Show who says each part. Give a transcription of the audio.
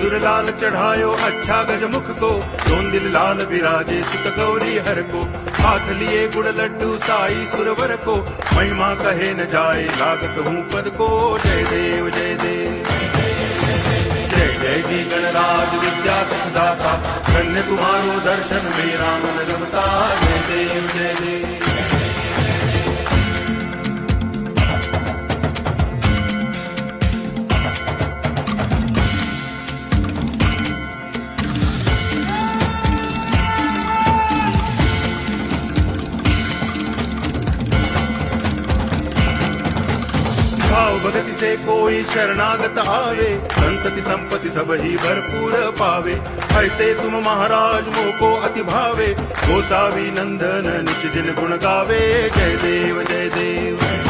Speaker 1: सिंदूर लाल चढ़ायो अच्छा गजमुख को, दोन दिल लाल विराजे सुत गौरी हर को, हाथ लिए गुड़ लड्डू साई सुरवर को, महिमा कहे न जाए लागत हूँ पद को। जय देव जय देव जय जय जी गणराज विद्या सुखदाता, धन्य तुम्हारो दर्शन मेरा मन रमता। जय देव जय देव भाव भगति से कोई शरणागत आवे, संतति संपत्ति सब ही भरपूर पावे। ऐसे तुम महाराज मोको अति भावे, गोसावी नंदन निच दिन गुण गावे। जय देव जय देव